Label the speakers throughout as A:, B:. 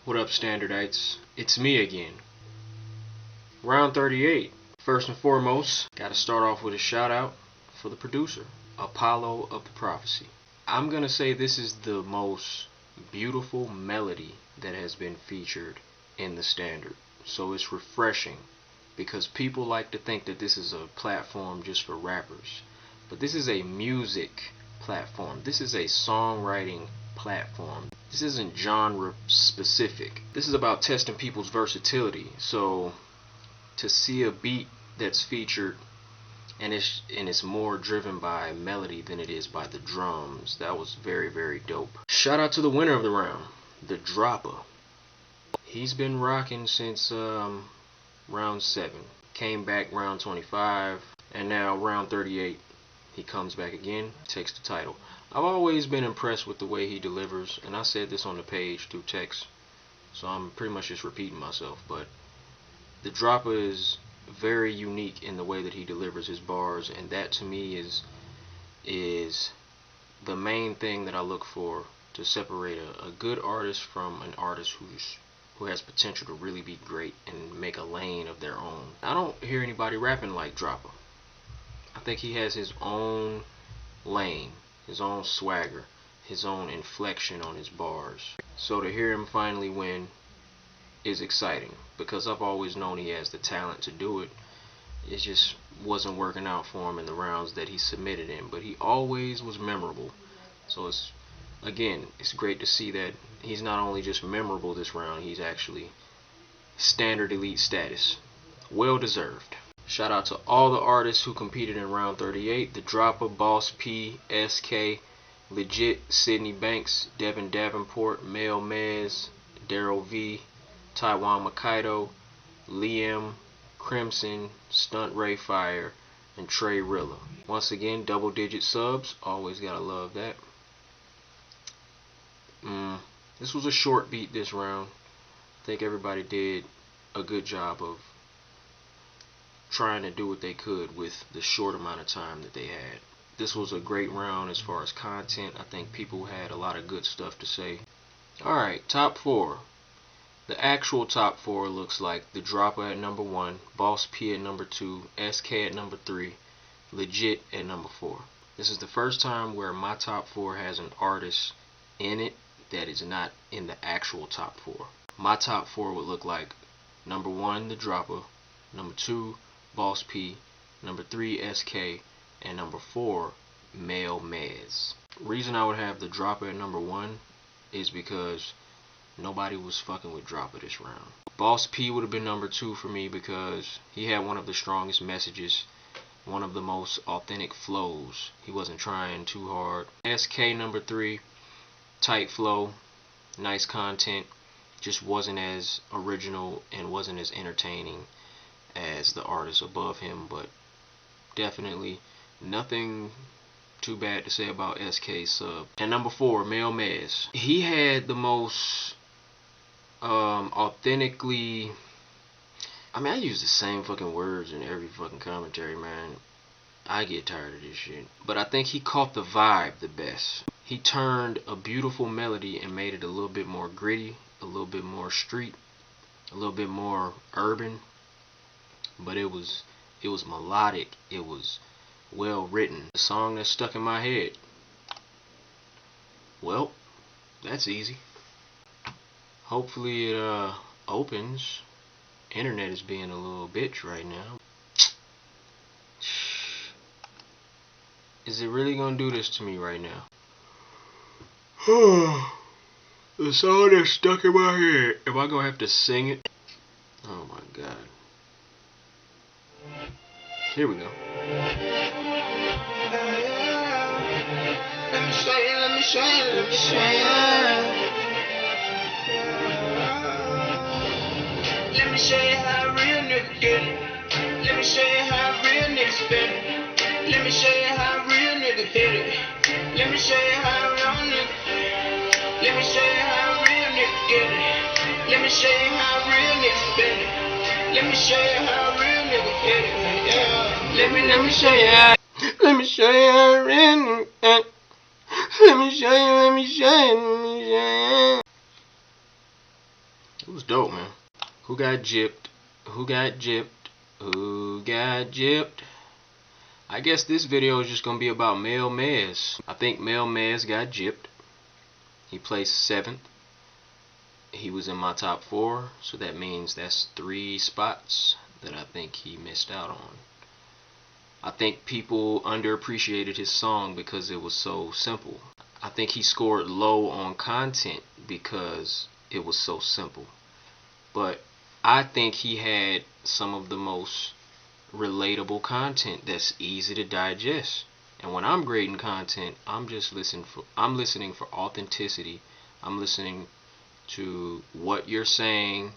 A: What up, Standardites? It's me again. Round 38. First and foremost, gotta start off with a shout out for the producer, Apollo of the Prophecy. I'm gonna say this is the most beautiful melody that has been featured in the standard. So it's refreshing because people like to think that this is a platform just for rappers. But this is a music platform. This is a songwriting platform. This isn't genre specific. This is about testing people's versatility. So to see a beat that's featured and it's more driven by melody than it is by the drums, that was very, very dope. Shout out to the winner of the round, the Dropper. He's been rocking since round 7. Came back round 25, and now round 38 he comes back again, takes the title. I've always been impressed with the way he delivers, and I said this on the page through text, so I'm pretty much just repeating myself, but the Dropper is very unique in the way that he delivers his bars, and that to me is the main thing that I look for to separate a good artist from an artist who has potential to really be great and make a lane of their own. I don't hear anybody rapping like Dropper. I think he has his own lane, his own swagger, his own inflection on his bars. So to hear him finally win is exciting because I've always known he has the talent to do it. It just wasn't working out for him in the rounds that he submitted in, but he always was memorable. So it's great to see that he's not only just memorable this round, he's actually standard elite status. Well deserved. Shout out to all the artists who competed in round 38. The Dropper, Boss P, SK, Legit, Sydney Banks, Devin Davenport, Mel Mez, Daryl V, Taiwan Makaido, Liam, Crimson, Stunt Ray Fire, and Trey Rilla. Once again, double digit subs. Always gotta love that. This was a short beat this round. I think everybody did a good job of trying to do what they could with the short amount of time that they had. This was a great round as far as content. I think people had a lot of good stuff to say. Alright, top 4. The actual top 4 looks like the Dropper at number 1, Boss P at number 2, SK at number 3, Legit at number 4. This is the first time where my top 4 has an artist in it that is not in the actual top 4. My top 4 would look like number 1, the Dropper, number 2, Boss P, number 3, SK, and number 4, Mel Mez. Reason I would have the Dropper at number 1 is because nobody was fucking with Dropper this round. Boss P would have been number 2 for me because he had one of the strongest messages, one of the most authentic flows. He wasn't trying too hard. SK number 3, tight flow, nice content, just wasn't as original and wasn't as entertaining as the artists above him, but definitely nothing too bad to say about SK sub. And number 4, Mel Mez. He had the most authentically, I use the same fucking words in every fucking commentary, man. I get tired of this shit. But I think he caught the vibe the best. He turned a beautiful melody and made it a little bit more gritty, a little bit more street, a little bit more urban. But it was melodic. It was well written. The song that stuck in my head. Well, that's easy. Hopefully it opens. Internet is being a little bitch right now. Is it really gonna do this to me right now? The song that's stuck in my head. Am I gonna have to sing it? Oh my god. Here we go. Let me show you, let me show you, let me show you. Let me show you how a real nigga get it. Let me show you how a real nigga spin it. Let me show you how a real nigga hit it. Let me show you how a real nigga. Let me show you how a real nigga get it. Let me show you how a real nigga spin it. Let me show you how a real nigga hit it. Yeah. Let me show you how. Let me show you how a real nigga. Let me show you, let me show you, let me show you. It was dope, man. Who got gypped? Who got gypped? Who got gypped? I guess this video is just gonna be about Mel Mez. I think Mel Mez got gypped. He placed 7th. He was in my top 4, so that means that's 3 spots that I think he missed out on. I think people underappreciated his song because it was so simple. I think he scored low on content because it was so simple. But I think he had some of the most relatable content that's easy to digest. And when I'm grading content, I'm listening for authenticity. I'm listening to what you're saying,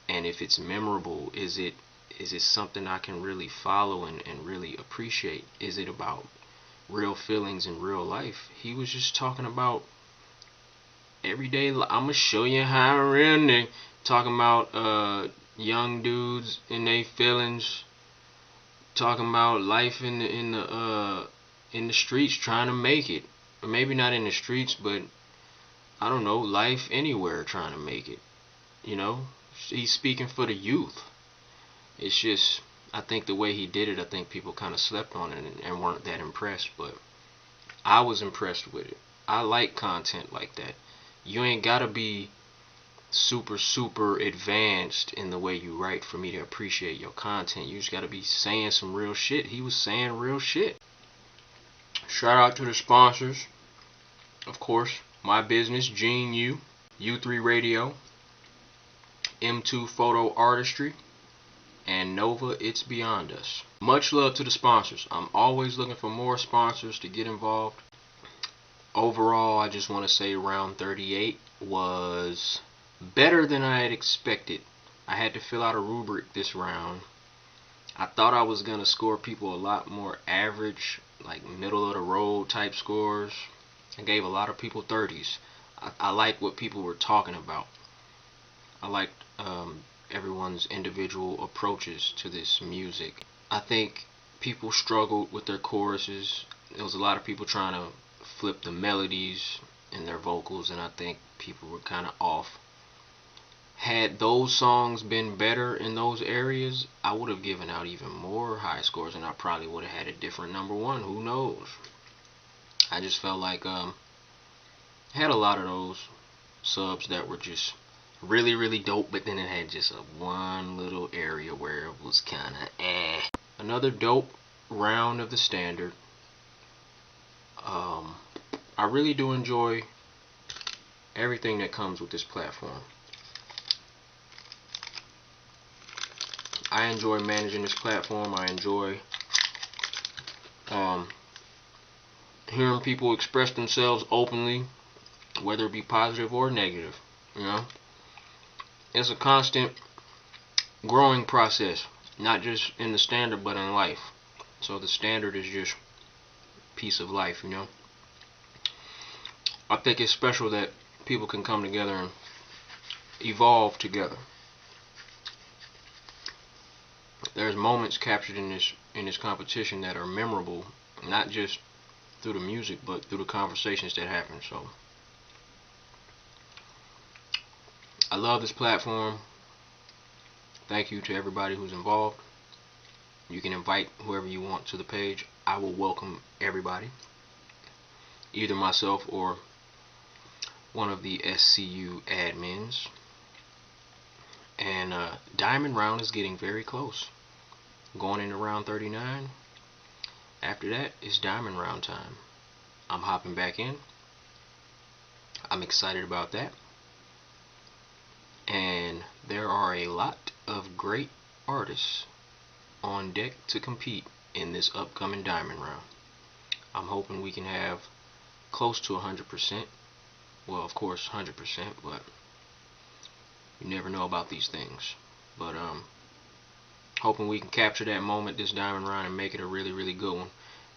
A: and if it's memorable, is it something I can really follow and really appreciate? Is it about real feelings in real life? He was just talking about everyday. I'm gonna show you how I really talking about young dudes and their feelings, talking about life in the streets, trying to make it. Or maybe not in the streets, but I don't know, life anywhere, trying to make it. You know, he's speaking for the youth. It's just, I think the way he did it, I think people kind of slept on it and weren't that impressed. But I was impressed with it. I like content like that. You ain't gotta be super advanced in the way you write for me to appreciate your content. You just gotta be saying some real shit. He was saying real shit. Shout out to the sponsors, of course. My Business, Gene U, U3 Radio, M2 Photo Artistry, and Nova It's Beyond Us. Much love to the sponsors. I'm always looking for more sponsors to get involved. Overall, I just want to say round 38 was better than I had expected. I had to fill out a rubric this round. I thought I was going to score people a lot more average, like middle of the road type scores. I gave a lot of people 30s. I like what people were talking about. I liked everyone's individual approaches to this music. I think people struggled with their choruses. There was a lot of people trying to flip the melodies in their vocals, and I think people were kind of off. Had those songs been better in those areas, I would have given out even more high scores, and I probably would have had a different number 1. Who knows? I just felt like had a lot of those subs that were just really dope, but then it had just one little area where it was kind of eh. Another dope round of the standard. I really do enjoy everything that comes with this platform. I enjoy managing this platform. I enjoy hearing people express themselves openly, whether it be positive or negative. You know, it's a constant growing process, not just in the standard but in life. So the standard is just piece of life, you know. I think it's special that people can come together and evolve together. There's moments captured in this competition that are memorable, not just through the music but through the conversations that happen. So I love this platform. Thank you to everybody who's involved. You can invite whoever you want to the page. I will welcome everybody, either myself or one of the SCU admins. And Diamond Round is getting very close. Going into round 39. After that, it's Diamond Round time. I'm hopping back in. I'm excited about that. And there are a lot of great artists on deck to compete in this upcoming Diamond Round. I'm hoping we can have close to 100%. Well, of course, 100%, but you never know about these things. But hoping we can capture that moment this Diamond Round and make it a really good one.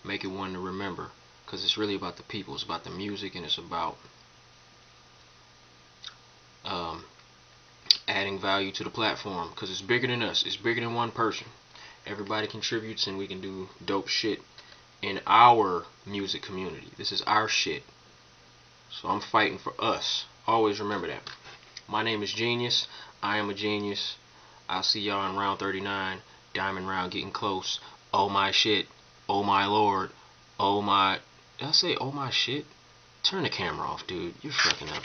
A: Make it one to remember, because it's really about the people. It's about the music, and it's about adding value to the platform, because it's bigger than us. It's bigger than one person. Everybody contributes, and we can do dope shit in our music community. This is our shit. So I'm fighting for us. Always remember that. My name is Genius. I am a genius. I'll see y'all in round 39. Diamond round getting close. Oh my shit. Oh my lord. Oh my. Did I say oh my shit? Turn the camera off, dude. You're fucking up.